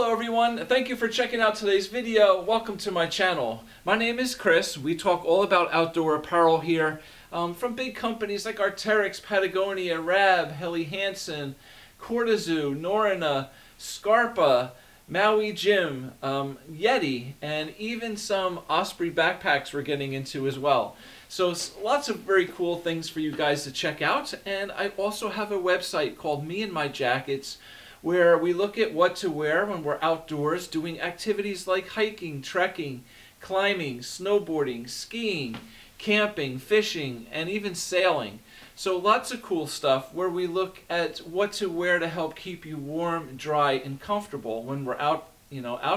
Hello everyone, thank you for checking out today's video. Welcome to my channel. My name is Chris. We talk all about outdoor apparel here from big companies like Arc'teryx, Patagonia, Rab, Helly Hansen, Cortezoo, Norrøna, Scarpa, Maui Jim, Yeti, and even some Osprey backpacks we're getting into as well. So lots of very cool things for you guys to check out. And I also have a website called Me and My Jackets, where we look at what to wear when we're outdoors doing activities like hiking, trekking, climbing, snowboarding, skiing, camping, fishing, and even sailing. So lots of cool stuff where we look at what to wear to help keep you warm, dry, and comfortable when we're out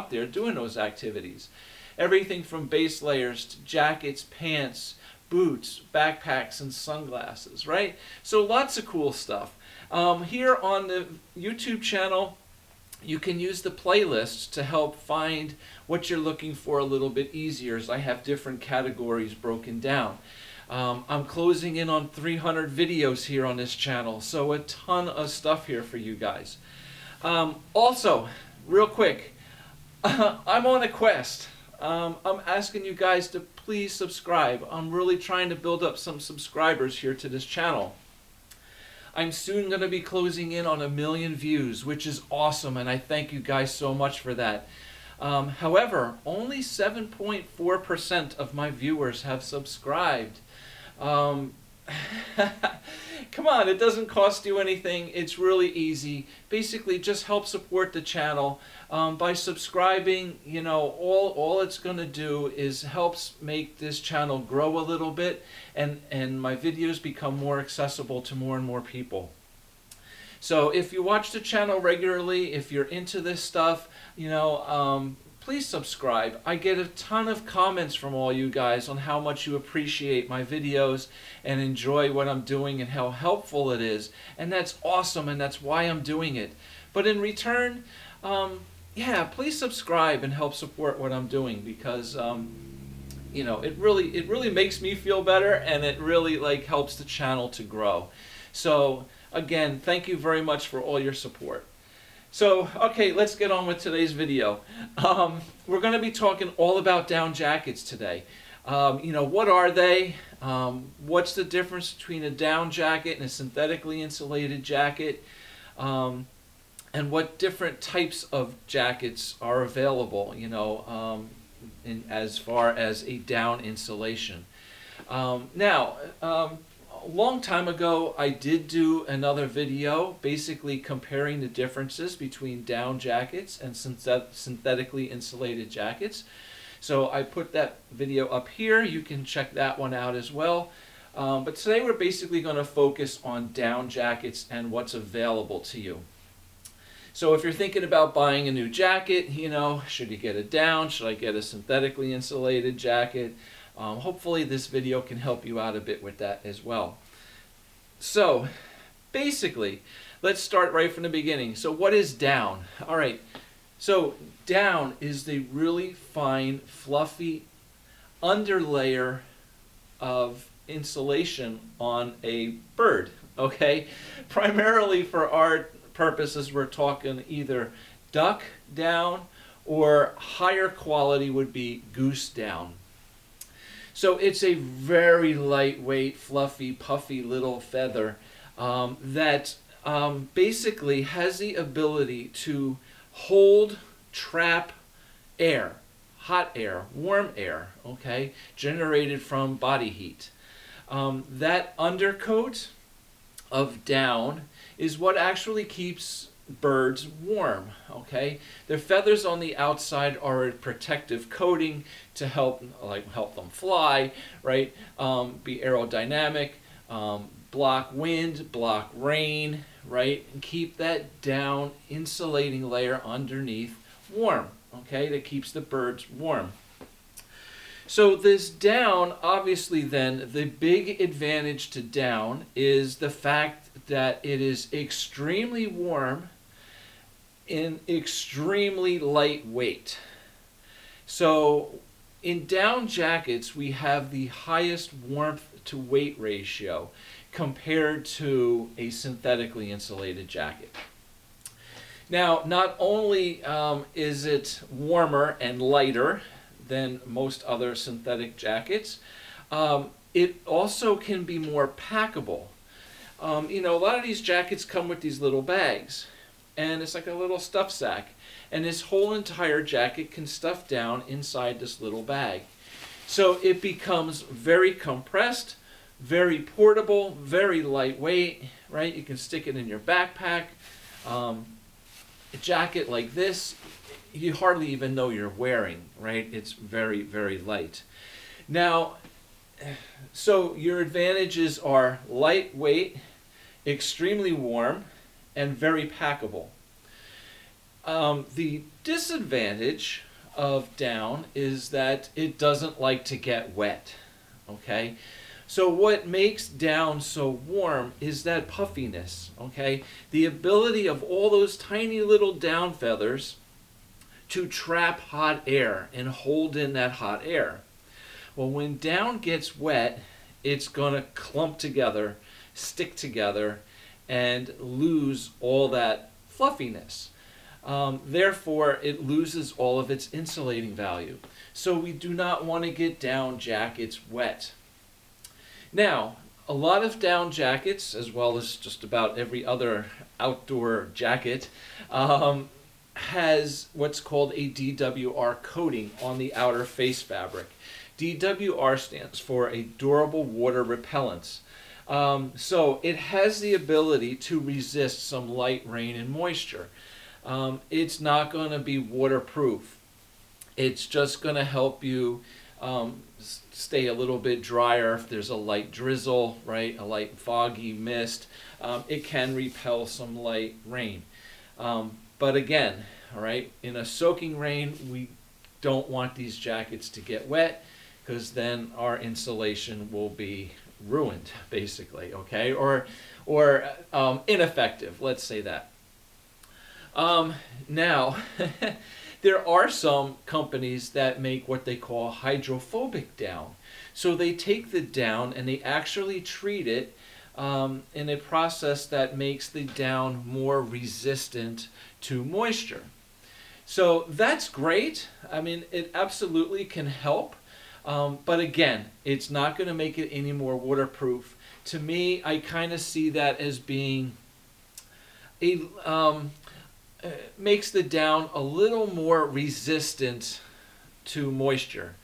there doing those activities. Everything from base layers to jackets, pants, boots, backpacks, and sunglasses, right? So lots of cool stuff. Here on the YouTube channel, you can use the playlists to help find what you're looking for a little bit easier, as I have different categories broken down. I'm closing in on 300 videos here on this channel, so a ton of stuff here for you guys. Also, real quick, I'm on a quest. I'm asking you guys to please subscribe. I'm really trying to build up some subscribers here to this channel. I'm soon going to be closing in on 1 million views, which is awesome, and I thank you guys so much for that. However, only 7.4% of my viewers have subscribed. Come on, it doesn't cost you anything. It's really easy. Basically, just help support the channel by subscribing. You know, all it's going to do is helps make this channel grow a little bit, and my videos become more accessible to more and more people. So if you watch the channel regularly, if you're into this stuff, please subscribe. I get a ton of comments from all you guys on how much you appreciate my videos and enjoy what I'm doing and how helpful it is. And that's awesome, and that's why I'm doing it. But in return, yeah, please subscribe and help support what I'm doing, because it really makes me feel better, and it really helps the channel to grow. So again, thank you very much for all your support. So, okay, let's get on with today's video. We're going to be talking all about down jackets today. What are they? What's the difference between a down jacket and a synthetically insulated jacket? And what different types of jackets are available, as far as a down insulation. A long time ago, I did do another video basically comparing the differences between down jackets and synthetically insulated jackets. So I put that video up here. You can check that one out as well. But today we're basically going to focus on down jackets and what's available to you. So if you're thinking about buying a new jacket, should you get a down? Should I get a synthetically insulated jacket? Hopefully this video can help you out a bit with that as well. So basically, let's start right from the beginning. So what is down? All right, so down is the really fine, fluffy underlayer of insulation on a bird, okay? Primarily for our purposes, we're talking either duck down, or higher quality would be goose down. So it's a very lightweight, fluffy, puffy little feather that basically has the ability to hold, trap air, hot air, warm air, okay, generated from body heat. That undercoat of down is what actually keeps birds warm, okay? Their feathers on the outside are a protective coating to help them fly, right? Be aerodynamic, block wind, block rain, right? And keep that down insulating layer underneath warm, okay? That keeps the birds warm. So this down, obviously then, the big advantage to down is the fact that it is extremely warm and extremely lightweight. So in down jackets, we have the highest warmth to weight ratio compared to a synthetically insulated jacket. Now, not only is it warmer and lighter than most other synthetic jackets, it also can be more packable. A lot of these jackets come with these little bags, and it's like a little stuff sack. And this whole entire jacket can stuff down inside this little bag. So it becomes very compressed, very portable, very lightweight, right? You can stick it in your backpack. A jacket like this, you hardly even know you're wearing, right? It's very, very light. Now, so your advantages are lightweight, extremely warm, and very packable. The disadvantage of down is that it doesn't like to get wet, okay? So what makes down so warm is that puffiness, okay? The ability of all those tiny little down feathers to trap hot air and hold in that hot air. Well, when down gets wet, it's going to clump together, stick together, and lose all that fluffiness. Therefore, it loses all of its insulating value. So we do not want to get down jackets wet. Now, a lot of down jackets, as well as just about every other outdoor jacket, has what's called a DWR coating on the outer face fabric. DWR stands for a durable water repellent. So it has the ability to resist some light rain and moisture. It's not going to be waterproof. It's just going to help you stay a little bit drier if there's a light drizzle, right? A light foggy mist. It can repel some light rain. But again, all right, in a soaking rain, we don't want these jackets to get wet because then our insulation will be ruined, basically, okay? Or ineffective, let's say that. Now, there are some companies that make what they call hydrophobic down. So they take the down and they actually treat it in a process that makes the down more resistant to moisture. So that's great. I mean, it absolutely can help. But again, it's not going to make it any more waterproof. To me, I kind of see that as being makes the down a little more resistant to moisture.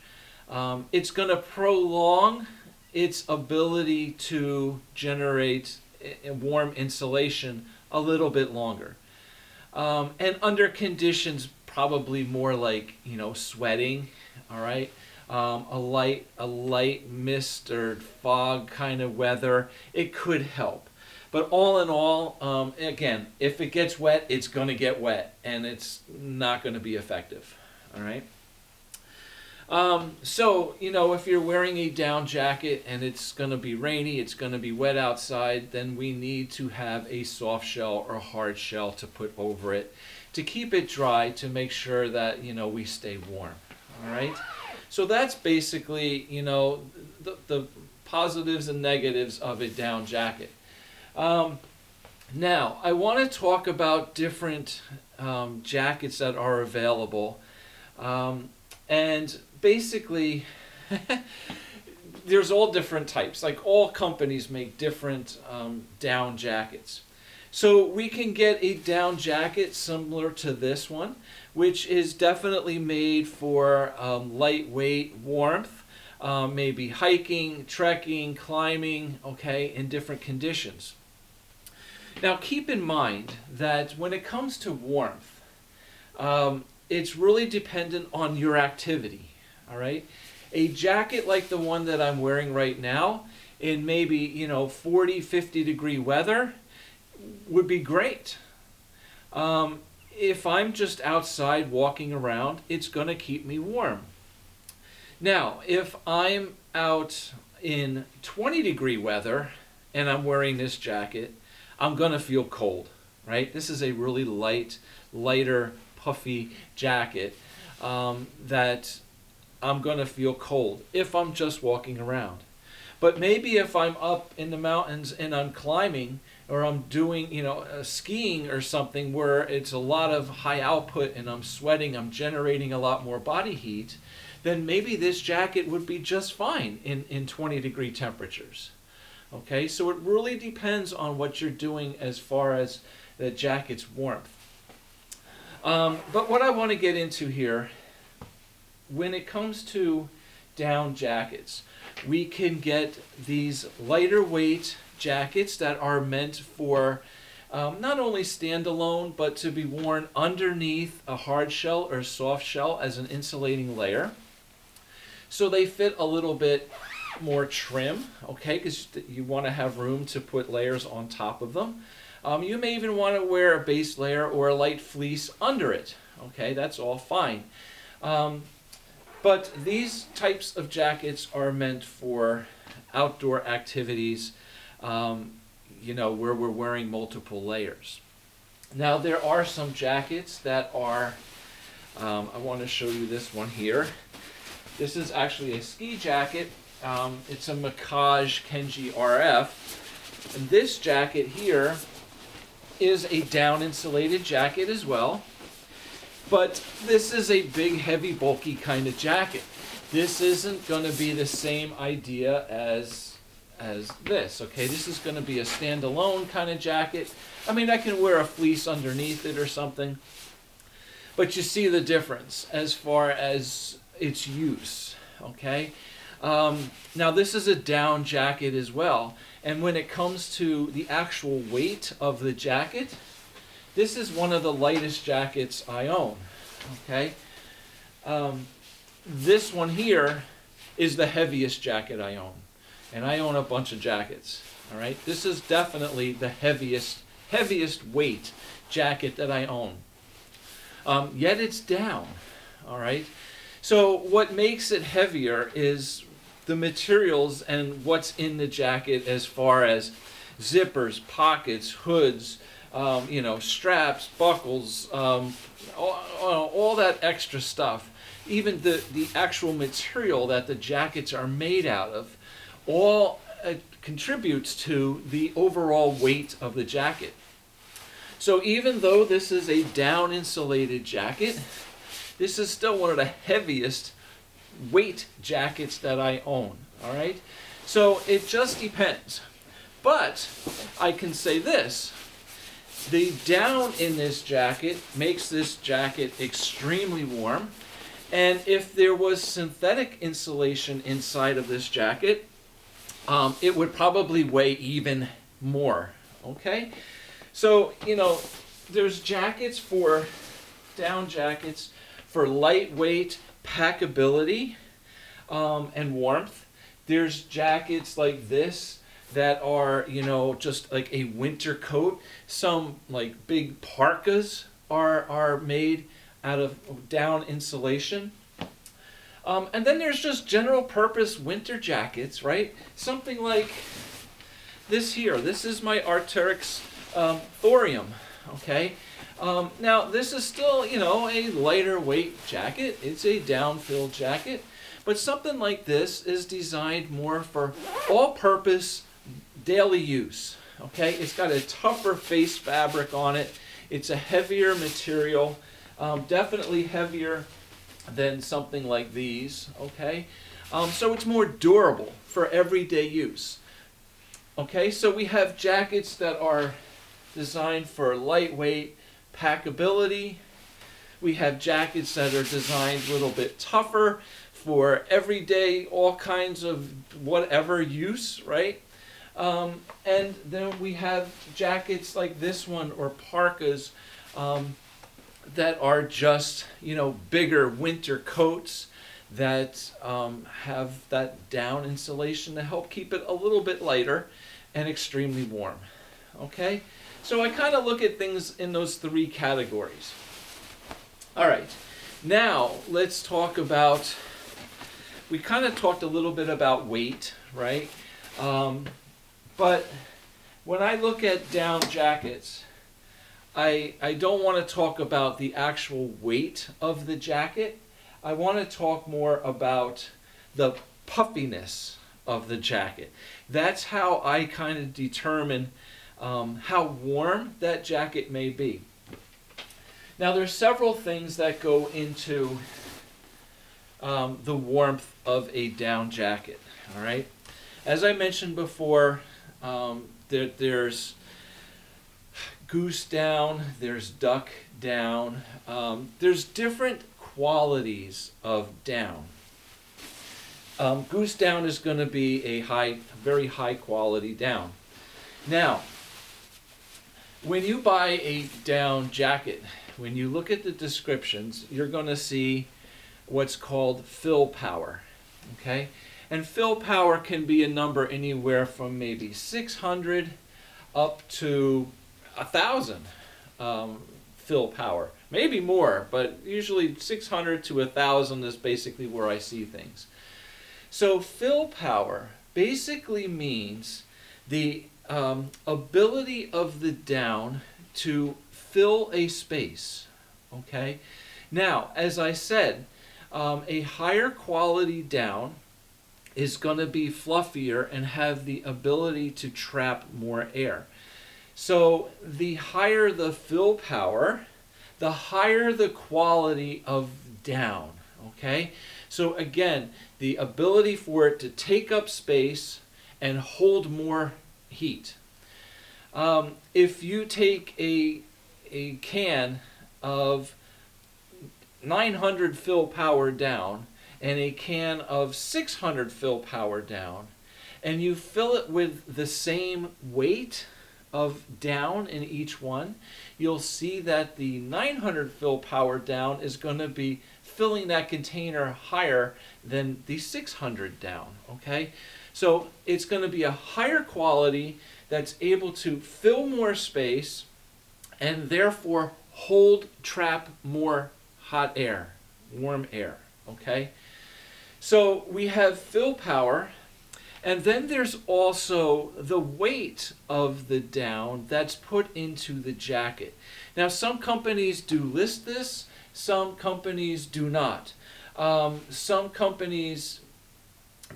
It's going to prolong its ability to generate warm insulation a little bit longer. And under conditions probably more like, sweating, all right? A light mist or fog kind of weather, it could help. But all in all, again, if it gets wet, it's going to get wet, and it's not going to be effective. All right. So, if you're wearing a down jacket and it's going to be rainy, it's going to be wet outside, then we need to have a soft shell or hard shell to put over it to keep it dry, to make sure that, we stay warm. All right. So that's basically, the positives and negatives of a down jacket. Now, I want to talk about different jackets that are available. And basically, there's all different types. Like all companies make different down jackets. So we can get a down jacket similar to this one, which is definitely made for lightweight warmth, maybe hiking, trekking, climbing, okay, in different conditions. Now keep in mind that when it comes to warmth, it's really dependent on your activity, all right? A jacket like the one that I'm wearing right now, in maybe, 40, 50 degree weather, would be great. If I'm just outside walking around, it's going to keep me warm. Now, if I'm out in 20 degree weather and I'm wearing this jacket, I'm going to feel cold, right? This is a really lighter, puffy jacket that I'm going to feel cold if I'm just walking around. But maybe if I'm up in the mountains and I'm climbing, or I'm doing, skiing or something where it's a lot of high output and I'm sweating, I'm generating a lot more body heat, then maybe this jacket would be just fine in 20-degree temperatures. Okay, so it really depends on what you're doing as far as the jacket's warmth. But what I want to get into here, when it comes to down jackets, we can get these lighter weight jackets that are meant for not only standalone, but to be worn underneath a hard shell or soft shell as an insulating layer. So they fit a little bit more trim, okay, because you want to have room to put layers on top of them. You may even want to wear a base layer or a light fleece under it, okay, that's all fine. But these types of jackets are meant for outdoor activities, where we're wearing multiple layers. Now there are some jackets that are, I want to show you this one here. This is actually a ski jacket. It's a Macaj Kenji RF. And this jacket here is a down insulated jacket as well. But this is a big, heavy, bulky kind of jacket. This isn't going to be the same idea as this, okay? This is going to be a standalone kind of jacket. I mean, I can wear a fleece underneath it or something. But you see the difference as far as its use, okay? Now this is a down jacket as well, and when it comes to the actual weight of the jacket, this is one of the lightest jackets I own, okay? This one here is the heaviest jacket I own, and I own a bunch of jackets, all right? This is definitely the heaviest weight jacket that I own, yet it's down, all right? So what makes it heavier is the materials and what's in the jacket as far as zippers, pockets, hoods, straps, buckles, all that extra stuff. Even the actual material that the jackets are made out of, all contributes to the overall weight of the jacket. So even though this is a down insulated jacket, this is still one of the heaviest weight jackets that I own, all right? So it just depends. But I can say this, the down in this jacket makes this jacket extremely warm, and if there was synthetic insulation inside of this jacket, it would probably weigh even more, okay? So, there's jackets for down jackets for lightweight packability and warmth. There's jackets like this that are, just like a winter coat. Some like big parkas are made out of down insulation. And then there's just general purpose winter jackets, right? Something like this here. This is my Arc'teryx Thorium, okay? Now this is still, a lighter weight jacket. It's a down-filled jacket. But something like this is designed more for all-purpose daily use, okay? It's got a tougher face fabric on it. It's a heavier material, definitely heavier than something like these, okay? So it's more durable for everyday use. Okay, so we have jackets that are designed for lightweight packability. We have jackets that are designed a little bit tougher for everyday, all kinds of whatever use, right? And then we have jackets like this one or parkas that are just, bigger winter coats that have that down insulation to help keep it a little bit lighter and extremely warm. Okay? So I kind of look at things in those three categories. All right. Now, let's talk about, we kind of talked a little bit about weight, right? But when I look at down jackets, I don't want to talk about the actual weight of the jacket. I want to talk more about the puffiness of the jacket. That's how I kind of determine how warm that jacket may be. Now there's several things that go into the warmth of a down jacket. All right, as I mentioned before, there's goose down, there's duck down. There's different qualities of down. Goose down is going to be a very high quality down. Now, when you buy a down jacket, when you look at the descriptions, you're going to see what's called fill power. Okay, and fill power can be a number anywhere from maybe 600 up to 1,000 fill power, maybe more, but usually 600 to 1,000 is basically where I see things. So fill power basically means the ability of the down to fill a space. Okay, now as I said, a higher quality down is going to be fluffier and have the ability to trap more air. So the higher the fill power, the higher the quality of down. Okay, so again, the ability for it to take up space and hold more heat. If you take a can of 900 fill power down and a can of 600 fill power down, and you fill it with the same weight of down in each one, you'll see that the 900 fill power down is going to be filling that container higher than the 600 down. Okay, so it's going to be a higher quality that's able to fill more space and therefore trap more hot air, warm air. Okay, so we have fill power, and then there's also the weight of the down that's put into the jacket. Now some companies do list this, some companies do not. Some companies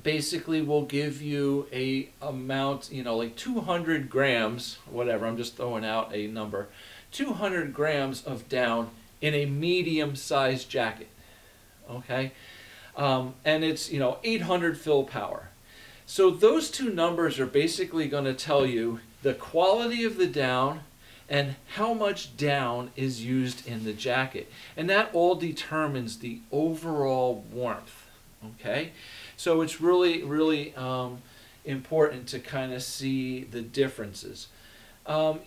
basically will give you a amount, like 200 grams, whatever, I'm just throwing out a number, 200 grams of down in a medium-sized jacket. Okay, and it's 800 fill power. So those two numbers are basically going to tell you the quality of the down and how much down is used in the jacket, and that all determines the overall warmth. Okay, so it's really important to kind of see the differences.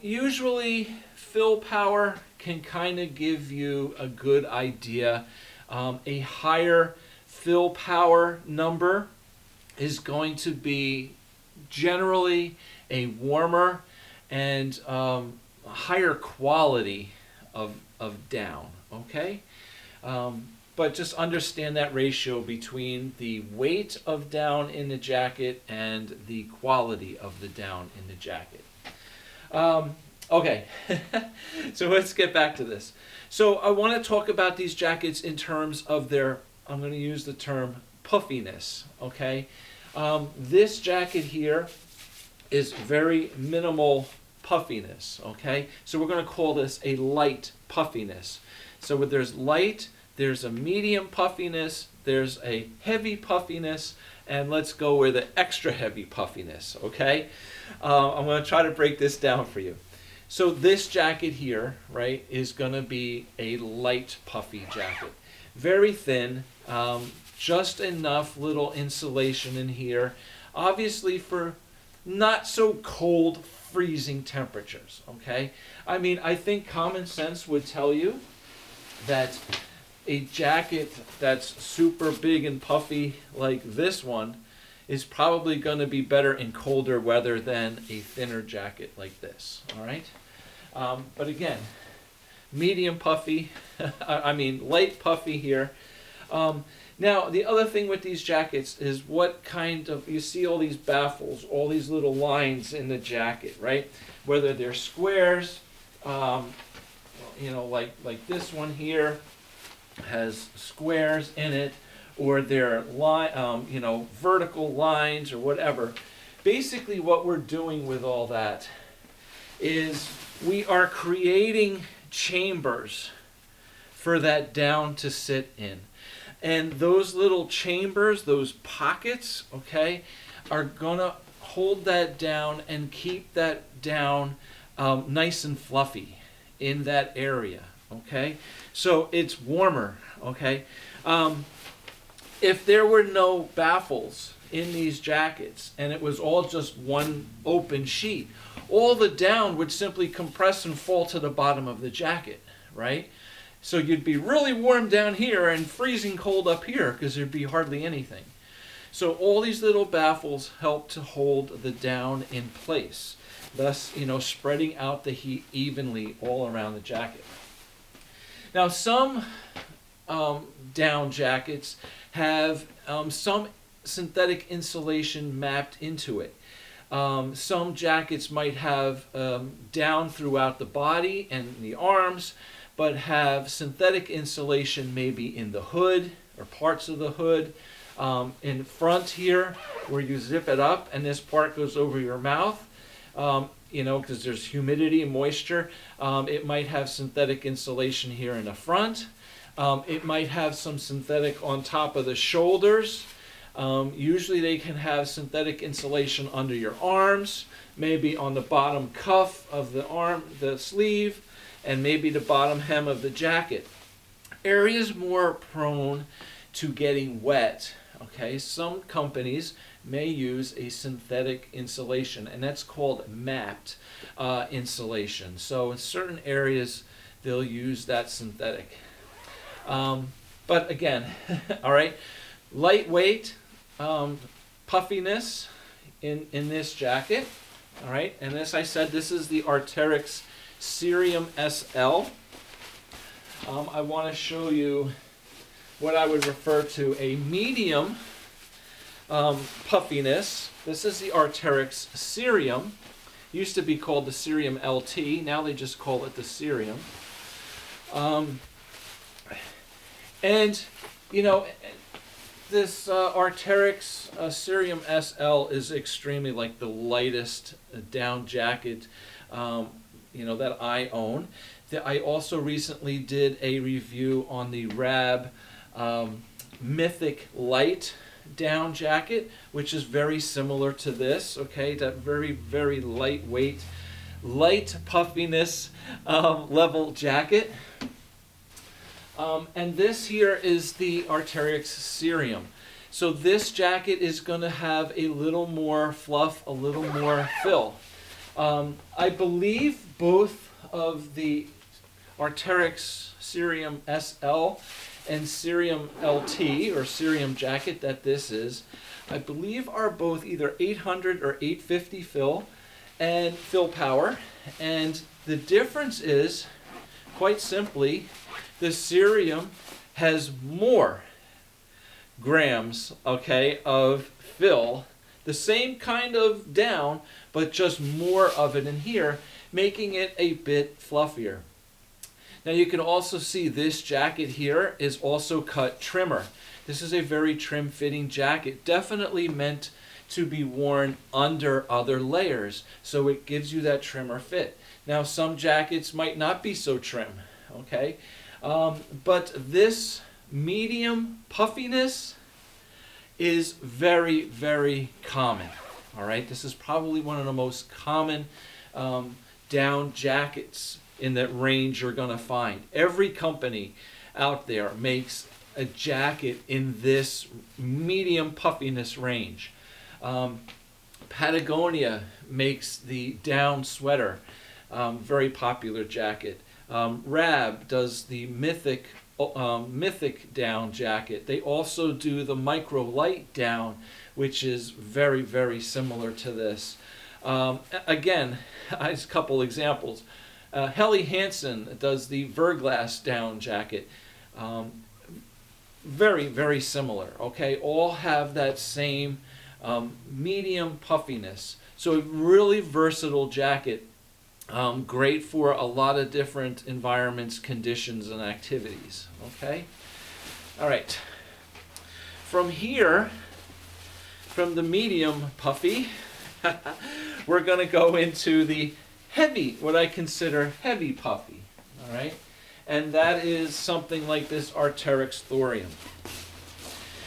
Usually fill power can kind of give you a good idea. A higher fill power number is going to be generally a warmer and higher quality of down. Okay, but just understand that ratio between the weight of down in the jacket and the quality of the down in the jacket. Okay, so let's get back to this. So I want to talk about these jackets in terms of their, I'm going to use the term puffiness. Okay, this jacket here is very minimal puffiness. Okay, so we're going to call this a light puffiness. So when there's light, there's a medium puffiness, there's a heavy puffiness, and let's go with the extra heavy puffiness. Okay, I'm going to try to break this down for you. So this jacket here, right, is going to be a light puffy jacket. Very thin, just enough little insulation in here, obviously for not so cold, freezing temperatures. Okay, I mean, I think common sense would tell you that a jacket that's super big and puffy like this one is probably going to be better in colder weather than a thinner jacket like this. All right, but again, medium puffy, I mean light puffy here. Now the other thing with these jackets is what kind of, you see all these baffles, all these little lines in the jacket, right? Whether they're squares, like this one here has squares in it, or they're vertical lines or whatever. Basically what we're doing with all that is we are creating chambers for that down to sit in. And those little chambers, those pockets, okay, are going to hold that down and keep that down nice and fluffy in that area, okay? So it's warmer, okay? If there were no baffles in these jackets and it was all just one open sheet, all the down would simply compress and fall to the bottom of the jacket, right? So you'd be really warm down here and freezing cold up here because there'd be hardly anything. So all these little baffles help to hold the down in place, thus, spreading out the heat evenly all around the jacket. Now, some down jackets have some synthetic insulation mapped into it. Some jackets might have down throughout the body and the arms, but have synthetic insulation maybe in the hood or parts of the hood. In front here, where you zip it up and this part goes over your mouth, because there's humidity and moisture, it might have synthetic insulation here in the front. It might have some synthetic on top of the shoulders. Usually they can have synthetic insulation under your arms, maybe on the bottom cuff of the arm, the sleeve, and maybe the bottom hem of the jacket. Areas more prone to getting wet, okay, some companies may use a synthetic insulation, and that's called mapped insulation. So in certain areas, they'll use that synthetic. But again, all right, lightweight, puffiness in this jacket, all right, and as I said, this is the Arc'teryx Cerium SL. I want to show you what I would refer to a medium puffiness. This is the Arc'teryx Cerium. Used to be called the Cerium LT. Now they just call it the Cerium. This Arc'teryx Cerium SL is extremely like the lightest down jacket that I own. I also recently did a review on the Rab Mythic Light down jacket, which is very similar to this, okay? That very, very lightweight, light puffiness level jacket. And this here is the Arc'teryx Cerium. So this jacket is going to have a little more fluff, a little more fill. I believe both of the Arc'teryx Cerium SL and Cerium LT, or Cerium jacket that this is, I believe are both either 800 or 850 fill and fill power. And the difference is, quite simply, the Cerium has more grams, okay, of fill, the same kind of down, but just more of it in here, making it a bit fluffier. Now you can also see this jacket here is also cut trimmer. This is a very trim fitting jacket, definitely meant to be worn under other layers, so it gives you that trimmer fit. Now some jackets might not be so trim, okay? But this medium puffiness is very, very common. All right, this is probably one of the most common down jackets in that range you're going to find. Every company out there makes a jacket in this medium puffiness range. Patagonia makes the down sweater, very popular jacket. Rab does the Mythic down jacket. They also do the micro light down, which is very, very similar to this. Again, a couple examples. Helly Hansen does the Verglass down jacket. Very, very similar. Okay, all have that same medium puffiness. So a really versatile jacket. Great for a lot of different environments, conditions, and activities. Okay? All right. From here, from the medium puffy, we're going to go into the heavy, what I consider heavy puffy, all right? And that is something like this Arc'teryx thorium.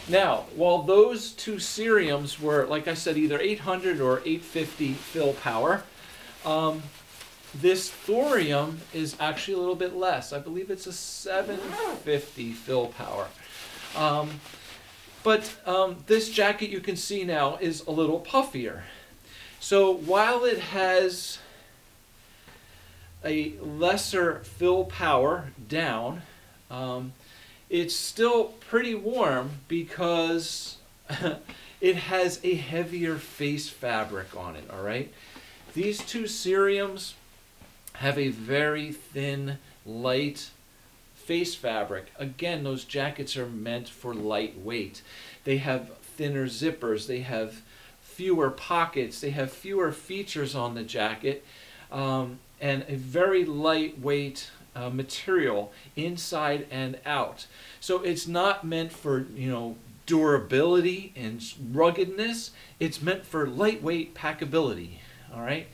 Now, while those two ceriums were, like I said, either 800 or 850 fill power, this thorium is actually a little bit less. I believe it's a 750 fill power. But this jacket you can see now is a little puffier. So while it has a lesser fill power down, it's still pretty warm because it has a heavier face fabric on it, all right? These two ceriums have a very thin, light face fabric. Again, those jackets are meant for lightweight. They have thinner zippers, they have fewer pockets, they have fewer features on the jacket, and a very lightweight material inside and out. So it's not meant for, durability and ruggedness. It's meant for lightweight packability, all right?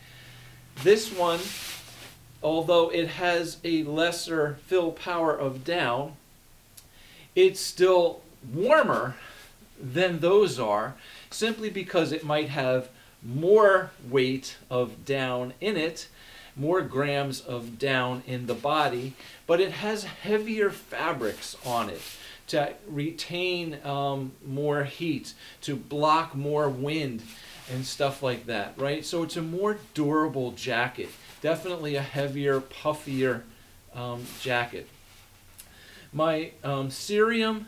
This one, although it has a lesser fill power of down, it's still warmer than those are, simply because it might have more weight of down in it, more grams of down in the body, but it has heavier fabrics on it to retain more heat, to block more wind and stuff like that, right? So it's a more durable jacket, definitely a heavier, puffier jacket. My cerium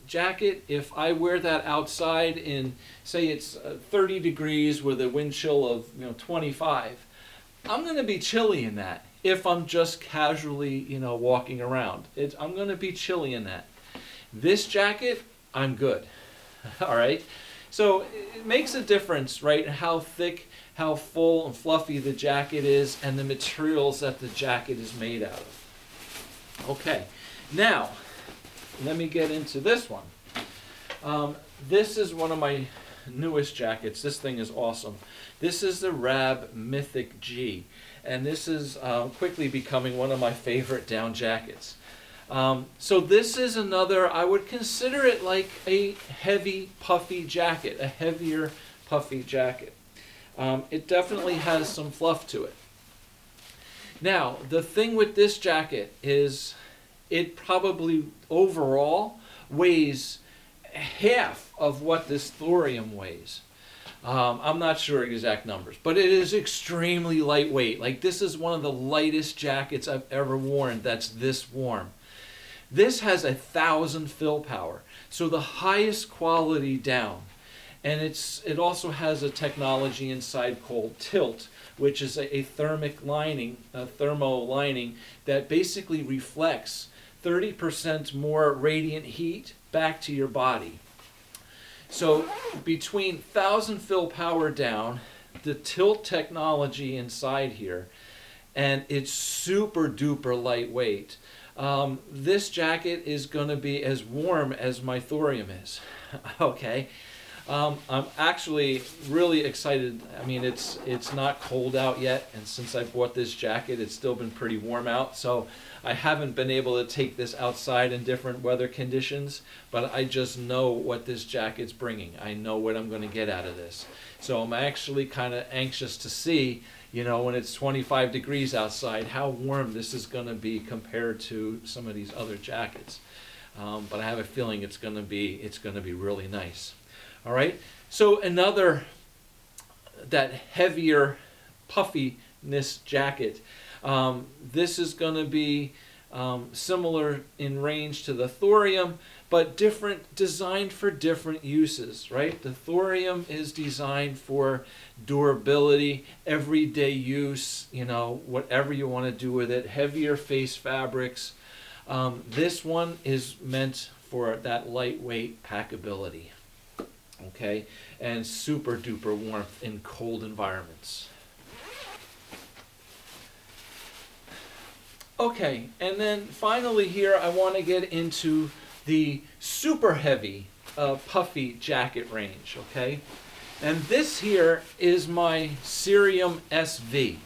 jacket, if I wear that outside in, say it's 30 degrees with a wind chill of 25, I'm going to be chilly in that if I'm just casually walking around. I'm going to be chilly in that. This jacket, I'm good. All right? So it makes a difference, right? How thick, how full and fluffy the jacket is, and the materials that the jacket is made out of. Okay, now let me get into this one. This is one of my newest jackets. This thing is awesome. This is the Rab Mythic G, and this is quickly becoming one of my favorite down jackets. So this is another, I would consider it like a heavy puffy jacket, a heavier puffy jacket. It definitely has some fluff to it. Now, the thing with this jacket is it probably overall weighs half of what this thorium weighs. I'm not sure exact numbers, but it is extremely lightweight. Like, this is one of the lightest jackets I've ever worn that's this warm. This has 1,000 fill power, so the highest quality down. And it also has a technology inside called tilt, which is a thermic lining, a thermo lining that basically reflects 30% more radiant heat back to your body. So between 1,000 fill power down, the tilt technology inside here, and it's super duper lightweight, this jacket is going to be as warm as my thorium is. Okay. I'm actually really excited. I mean, it's not cold out yet, and since I bought this jacket, it's still been pretty warm out, so I haven't been able to take this outside in different weather conditions, but I just know what this jacket's bringing. I know what I'm going to get out of this. So I'm actually kind of anxious to see, when it's 25 degrees outside, how warm this is going to be compared to some of these other jackets. But I have a feeling it's going to be really nice. All right, so that heavier puffiness jacket. This is going to be similar in range to the thorium, but designed for different uses, right? The thorium is designed for durability, everyday use, whatever you want to do with it, heavier face fabrics. This one is meant for that lightweight packability. Okay, and super duper warmth in cold environments. Okay, and then finally here I want to get into the super heavy puffy jacket range, okay? And this here is my Cerium SV.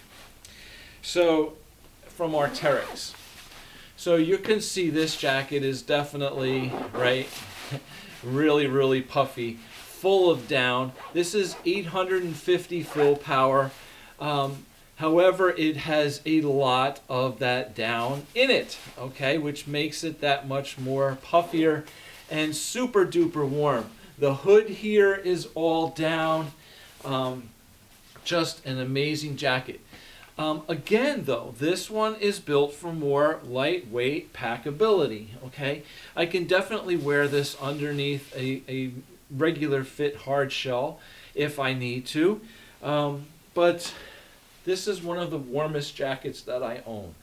So from Arc'teryx. So you can see this jacket is definitely, right, really puffy, full of down. This is 850 fill power. However, it has a lot of that down in it, okay, which makes it that much more puffier and super duper warm. The hood here is all down. Just an amazing jacket. Again, though, this one is built for more lightweight packability, okay? I can definitely wear this underneath a regular fit hard shell if I need to, but this is one of the warmest jackets that I own.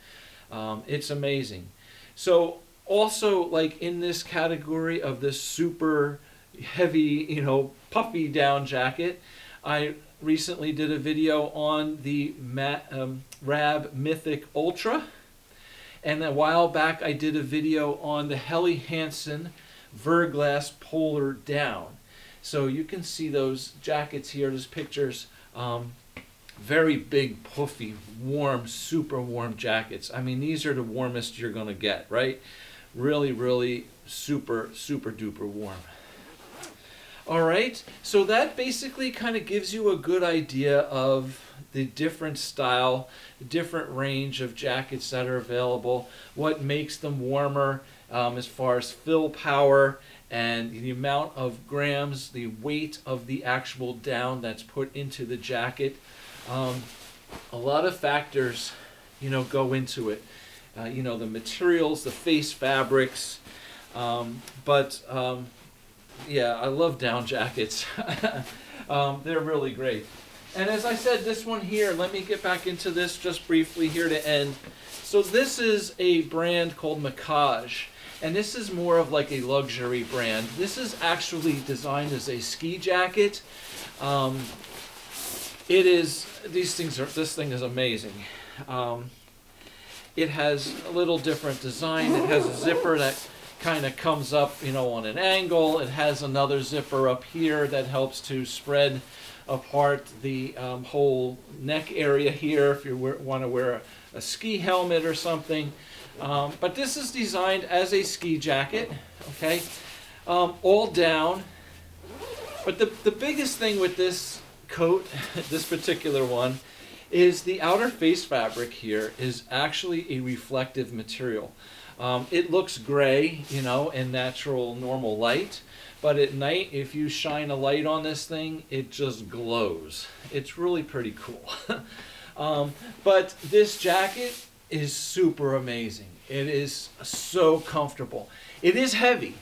It's amazing. So also, like in this category of this super heavy, you know, puffy down jacket, I recently did a video on the Rab Mythic Ultra, and a while back I did a video on the Helly Hansen Verglass Polar Down. So you can see those jackets here, those pictures, very big, puffy, warm, super warm jackets. I mean, these are the warmest you're going to get, right? Really super duper warm. All right, so that basically kind of gives you a good idea of the different style, the different range of jackets that are available, what makes them warmer as far as fill power and the amount of grams, the weight of the actual down that's put into the jacket. A lot of factors, you know, go into it. You know, the materials, the face fabrics, yeah, I love down jackets. They're really great. And as I said, this one here, let me get back into this just briefly here to end. So this is a brand called Macaj, and this is more of like a luxury brand. This is actually designed as a ski jacket. This thing is amazing. It has a little different design. It has a zipper that kind of comes up, you know, on an angle. It has another zipper up here that helps to spread apart the whole neck area here if you want to wear a ski helmet or something. But this is designed as a ski jacket, okay, all down. But the biggest thing with this coat, this particular one, is the outer face fabric here is actually a reflective material. It looks gray, you know, in natural normal light, but at night if you shine a light on this thing, it just glows. It's really pretty cool. But this jacket is super amazing. It is so comfortable. It is heavy.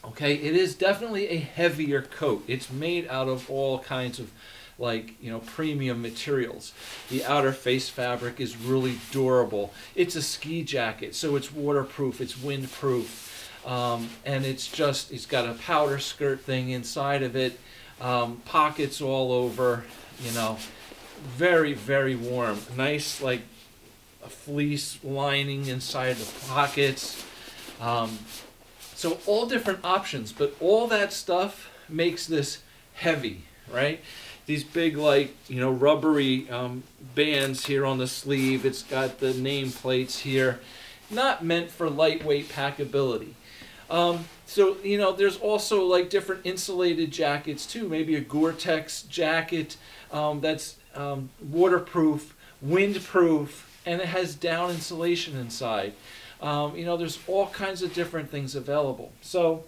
Okay, it is definitely a heavier coat. It's made out of all kinds of, like, you know, premium materials. The outer face fabric is really durable. It's a ski jacket, so it's waterproof, it's windproof, and it's got a powder skirt thing inside of it, pockets all over, you know, very warm. Nice, like, a fleece lining inside the pockets. So all different options, but all that stuff makes this heavy, right? These big, like, you know, rubbery bands here on the sleeve. It's got the name plates here. Not meant for lightweight packability. So, you know, there's also like different insulated jackets too. Maybe a Gore-Tex jacket that's waterproof, windproof, and it has down insulation inside. You know, there's all kinds of different things available. So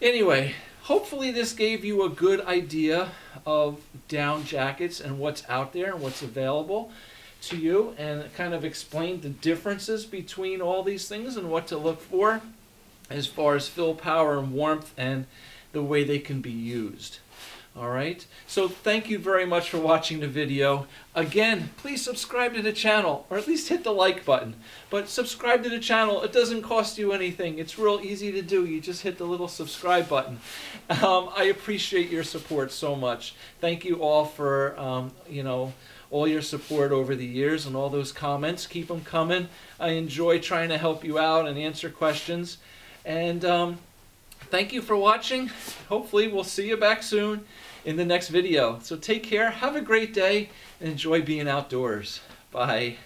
anyway, hopefully this gave you a good idea of down jackets and what's out there and what's available to you, and kind of explained the differences between all these things and what to look for as far as fill power and warmth and the way they can be used. All right, so thank you very much for watching the video. Again, please subscribe to the channel, or at least hit the like button. But subscribe to the channel. It doesn't cost you anything. It's real easy to do. You just hit the little subscribe button. I appreciate your support so much. Thank you all for, you know, all your support over the years and all those comments. Keep them coming. I enjoy trying to help you out and answer questions. And thank you for watching. Hopefully we'll see you back soon in the next video. So take care, have a great day, and enjoy being outdoors. Bye.